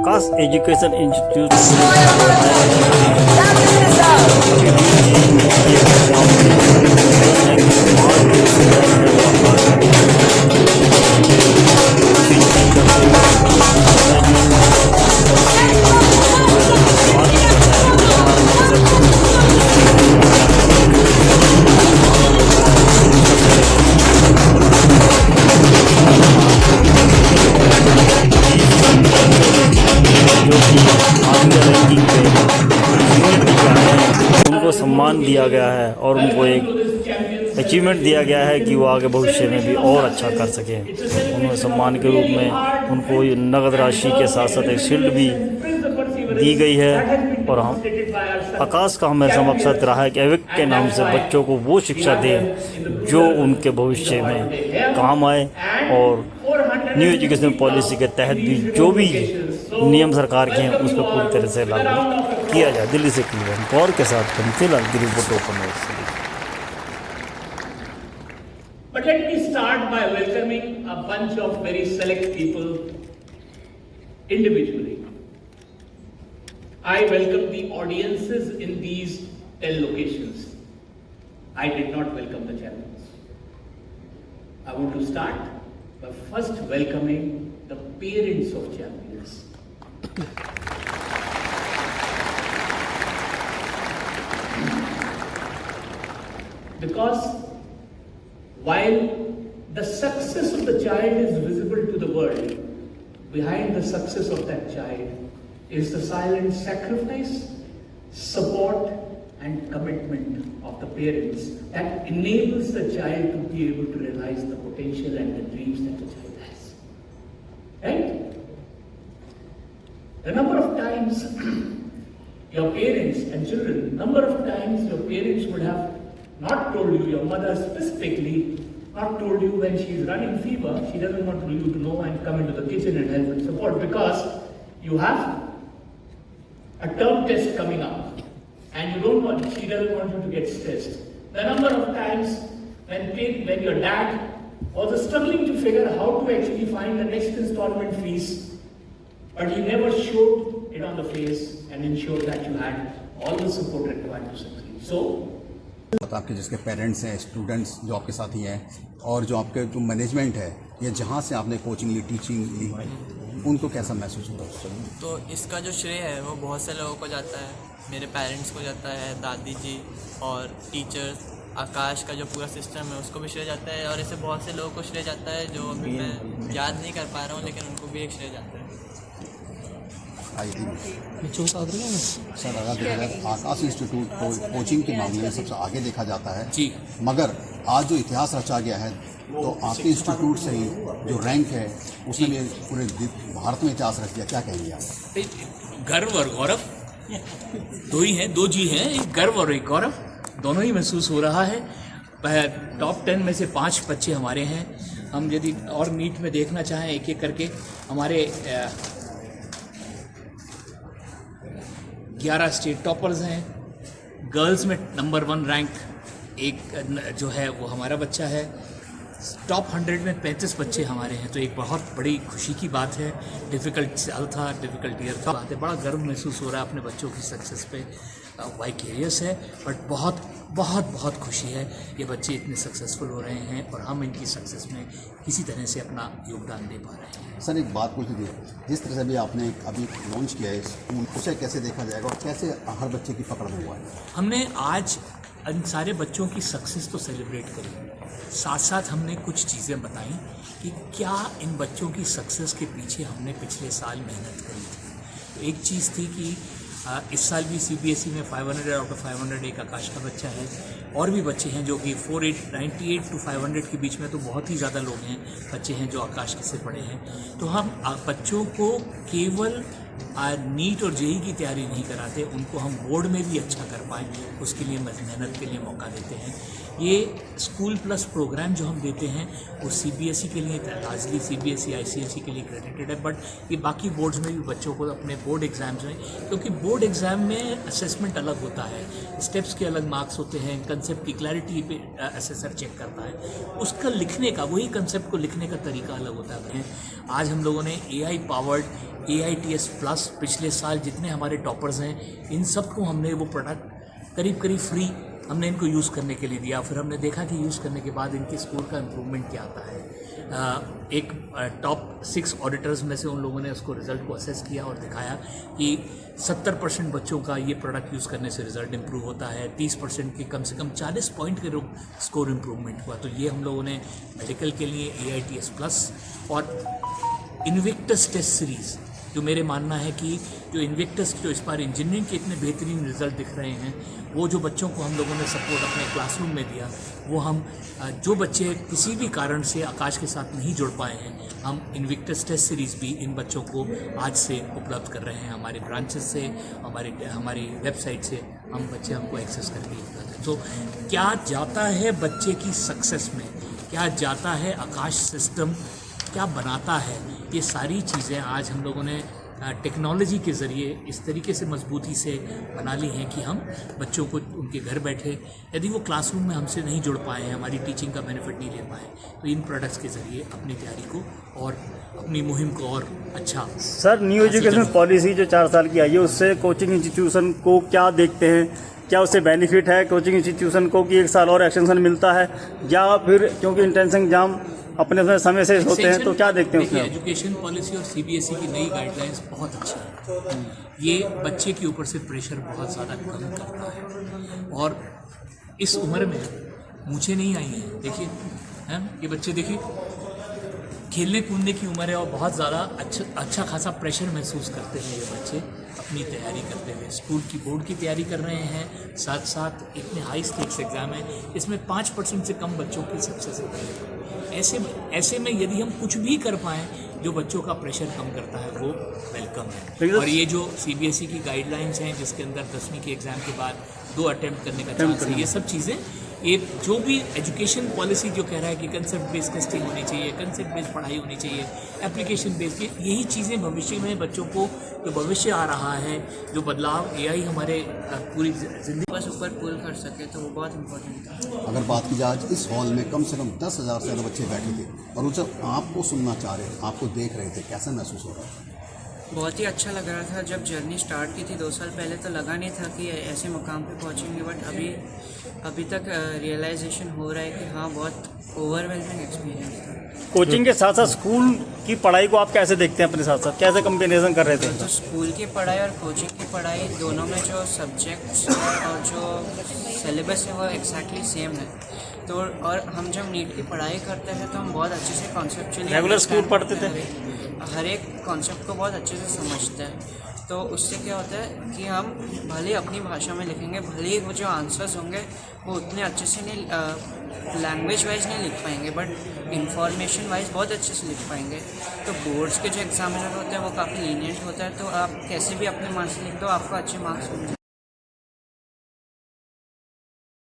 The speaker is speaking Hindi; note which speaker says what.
Speaker 1: आकाश एजुकेशन इंस्टीट्यूट उनको सम्मान दिया गया है और उनको एक अचीवमेंट दिया गया है कि वो आगे भविष्य में भी और अच्छा कर सकें। उन्होंने सम्मान के रूप में उनको नगद राशि के साथ साथ एक शील्ड भी दी गई है। और हम आकाश का हमेशा मकसद रहा है कि अविक के नाम से बच्चों को वो शिक्षा दें जो उनके भविष्य में काम आए। और न्यू एजुकेशन पॉलिसी के तहत भी जो भी नियम सरकार के हैं उस पर पूरी तरह से लागू किया जाए। दिल्ली से क्लीवन गौर के साथ फिलहाल रिपोर्ट ओपन है।
Speaker 2: But let me start by welcoming a bunch of very select people individually. I welcome the audiences in these 10 locations. I did not welcome the champions. I want to start by first welcoming the parents of champions. Because while the success of the child is visible to the world, behind the success of that child is the silent sacrifice, support and commitment of the parents that enables the child to be able to realize the potential and the dreams that the child has. Right? The number of times your parents and children, number of times your parents would have not told you, your mother specifically, not told you when she is running fever, she doesn't want you to know and come into the kitchen and help and support because you have a term test coming up and you don't want, she doesn't want you to get stressed. The number of times when your dad was struggling to figure out how to actually find the next installment fees, but he never showed it on the face and ensured that you had all the support required to succeed. So,
Speaker 3: आपके जिसके पेरेंट्स हैं, स्टूडेंट्स जो आपके साथ ही हैं और जो आपके जो मैनेजमेंट है या जहाँ से आपने कोचिंग ली, टीचिंग ली, उनको कैसा महसूस होता है?
Speaker 4: तो इसका जो श्रेय है वो बहुत से लोगों को जाता है। मेरे पेरेंट्स को जाता है, दादी जी और टीचर्स, आकाश का जो पूरा सिस्टम है उसको भी श्रेय जाता है और ऐसे बहुत से लोगों को श्रेय जाता है जो अभी मैं याद नहीं कर पा रहा हूँ, लेकिन उनको भी एक श्रेय जाता है।
Speaker 3: सर, अगर देखा जाए आकाश इंस्टीट्यूट को कोचिंग के मामले में सबसे आगे देखा जाता है
Speaker 5: जी, मगर
Speaker 3: आज जो इतिहास रचा गया है तो आपके इंस्टीट्यूट से ही जो रैंक है उसने भी पूरे भारत में इतिहास रच दिया। क्या कहेंगे आप?
Speaker 5: गर्व और गौरव दो ही हैं, दो जी हैं, एक गर्व और एक गौरव दोनों ही महसूस हो रहा है। टॉप 10 में से 5 बच्चे हमारे हैं। हम यदि और नीट में देखना चाहें एक एक करके, हमारे 11 स्टेट टॉपर्स हैं। गर्ल्स में नंबर 1 रैंक एक जो है वो हमारा बच्चा है। टॉप 100 में 35 बच्चे हमारे हैं, तो एक बहुत बड़ी खुशी की बात है। डिफ़िकल्ट साल था, डिफ़िकल्ट ईयर था, बात है, बड़ा गर्व महसूस हो रहा है अपने बच्चों की सक्सेस पे। वाइकेरियस है बट बहुत बहुत बहुत खुशी है ये बच्चे इतने सक्सेसफुल हो रहे हैं और हम इनकी सक्सेस में किसी तरह से अपना योगदान दे पा रहे हैं।
Speaker 3: सर, एक बात पूछ लीजिए, जिस तरह से भी आपने अभी लॉन्च किया है स्कूल, उसे कैसे देखा जाएगा और कैसे हर बच्चे की पकड़ में हुआ है?
Speaker 5: हमने आज इन सारे बच्चों की सक्सेस तो सेलिब्रेट करी, साथ साथ हमने कुछ चीज़ें बताई कि क्या इन बच्चों की सक्सेस के पीछे हमने पिछले साल मेहनत करी थी। तो एक चीज़ थी कि इस साल भी CBSE में 500 आउट ऑफ 500 एक आकाश का बच्चा है और भी बच्चे हैं जो कि 98 to 500 के बीच में, तो बहुत ही ज़्यादा लोग हैं, बच्चे हैं जो आकाश से पढ़े हैं। तो हम बच्चों को केवल नीट और जेई की तैयारी नहीं कराते, उनको हम बोर्ड में भी अच्छा कर पाएँ, उसके लिए मेहनत के लिए मौका देते हैं। ये स्कूल प्लस प्रोग्राम जो हम देते हैं वो सीबीएसई के लिए, लार्जली सीबीएसई आईसीएसई के लिए क्रेडिटेड है, बट ये बाकी बोर्ड्स में भी बच्चों को अपने बोर्ड एग्ज़ाम्स में, क्योंकि बोर्ड एग्ज़ाम में असेसमेंट अलग होता है, स्टेप्स के अलग मार्क्स होते हैं, कंसेप्ट की क्लैरिटी पे असेसर चेक करता है, उसका लिखने का, वही कंसेप्ट को लिखने का तरीका अलग होता है। आज हम लोगों ने AI पावर्ड AITS प्लस पिछले साल जितने हमारे टॉपर्स हैं, इन सबको हमने वो प्रोडक्ट करीब फ्री हमने इनको यूज़ करने के लिए दिया। फिर हमने देखा कि यूज़ करने के बाद इनके स्कोर का इम्प्रूवमेंट क्या आता है। एक टॉप 6 ऑडिटर्स में से उन लोगों ने उसको रिज़ल्ट को असेस किया और दिखाया कि 70% बच्चों का ये प्रोडक्ट यूज़ करने से रिज़ल्ट इम्प्रूव होता है, 30% के कम से कम 40 पॉइंट के स्कोर इम्प्रूवमेंट हुआ। तो ये हम लोगों ने मेडिकल के लिए AITS प्लस और इन्विक्टस टेस्ट सीरीज़, जो मेरे मानना है कि जो इन्विक्टस जो इस बार इंजीनियरिंग के इतने बेहतरीन रिजल्ट दिख रहे हैं, वो जो बच्चों को हम लोगों ने सपोर्ट अपने क्लासरूम में दिया, वो हम जो बच्चे किसी भी कारण से आकाश के साथ नहीं जुड़ पाए हैं, हम इन्विक्टस टेस्ट सीरीज़ भी इन बच्चों को आज से उपलब्ध कर रहे हैं। हमारे ब्रांचेस से, हमारी वेबसाइट से हम बच्चे हमको एक्सेस करके उपलब्ध है। तो क्या जाता है बच्चे की सक्सेस में, क्या जाता है आकाश सिस्टम, क्या बनाता है, ये सारी चीज़ें आज हम लोगों ने टेक्नोलॉजी के ज़रिए इस तरीके से मजबूती से बना ली हैं कि हम बच्चों को उनके घर बैठे, यदि वो क्लासरूम में हमसे नहीं जुड़ पाए हैं, हमारी टीचिंग का बेनिफिट नहीं ले पाए, तो इन प्रोडक्ट्स के ज़रिए अपनी तैयारी को और अपनी मुहिम को और अच्छा।
Speaker 1: सर, न्यू एजुकेशन पॉलिसी जो 4 साल की आई है, उससे कोचिंग इंस्टीट्यूशन को क्या देखते हैं? क्या उससे बेनिफिट है कोचिंग इंस्टीट्यूशन को कि 1 साल और एक्सटेंशन मिलता है, या फिर क्योंकि इंट्रेंस एग्जाम अपने समय से होते हैं, तो क्या देखते हैं उसमें?
Speaker 5: एजुकेशन पॉलिसी और सीबीएसई की नई गाइडलाइंस बहुत अच्छी है। ये बच्चे के ऊपर से प्रेशर बहुत ज़्यादा कम करता है, और इस उम्र में मुझे नहीं आई है, देखिए हैं ये बच्चे, देखिए खेलने कूदने की उम्र है और बहुत ज़्यादा अच्छा खासा प्रेशर महसूस करते हैं ये बच्चे अपनी तैयारी करते हुए। स्कूल की बोर्ड की तैयारी कर रहे हैं, साथ साथ इतने हाई स्टेक्स एग्ज़ाम है, इसमें 5% से कम बच्चों की सक्सेस होती है। ऐसे में यदि हम कुछ भी कर पाएँ जो बच्चों का प्रेशर कम करता है, वो वेलकम है। और ये जो सीबीएसई की गाइडलाइंस हैं, जिसके अंदर 10वीं के एग्ज़ाम के बाद 2 अटैम्प्ट करने का चांस है, ये सब चीज़ें, ये जो भी एजुकेशन पॉलिसी जो कह रहा है कि कंसेप्ट बेस्ड टेस्टिंग होनी चाहिए, कंसेप्ट बेस्ड पढ़ाई होनी चाहिए, एप्लीकेशन बेस्ड, यही चीज़ें भविष्य में बच्चों को, जो भविष्य आ रहा है, जो बदलाव AI हमारे पूरी ज़िंदगी
Speaker 4: बस ऊपर पुल कर सके, तो वो बहुत इम्पोर्टेंट था।
Speaker 3: अगर बात की जाए, इस हॉल में कम से कम 10,000 से ज़्यादा बच्चे बैठे थे, और वो जब आपको सुनना चाह रहे थे, आपको देख रहे थे, कैसा महसूस हो रहा था?
Speaker 6: बहुत ही अच्छा लग रहा था। जब जर्नी स्टार्ट की थी 2 साल पहले, तो लगा नहीं था कि ऐसे मुकाम पे पहुंचेंगे, बट अभी तक रियलाइजेशन हो रहा है कि हाँ, बहुत ओवरवेलमिंग एक्सपीरियंस था।
Speaker 1: कोचिंग के साथ साथ स्कूल की पढ़ाई को आप कैसे देखते हैं? अपने साथ साथ कैसे कंपेरिजन कर रहे थे?
Speaker 6: तो स्कूल की पढ़ाई और कोचिंग की पढ़ाई दोनों में जो सब्जेक्ट्स और जो सिलेबस है वो एक्जैक्टली सेम है। तो और हम जब नीट की पढ़ाई करते हैं तो हम बहुत अच्छे से कॉन्सेप्चुअली
Speaker 1: रेगुलर स्कूल पढ़ते थे,
Speaker 6: हर एक कॉन्सेप्ट को बहुत अच्छे से समझते हैं। तो उससे क्या होता है कि हम भले ही अपनी भाषा में लिखेंगे, भले ही वो जो आंसर्स होंगे वो उतने अच्छे से नहीं, लैंग्वेज वाइज नहीं लिख पाएंगे, बट इंफॉर्मेशन वाइज बहुत अच्छे से लिख पाएंगे। तो बोर्ड्स के जो एग्जामिनर होते हैं वो काफ़ी लीनियंट होता है, तो आप कैसे भी अपने मार्क्स लिख दो, आपको अच्छे मार्क्स मिल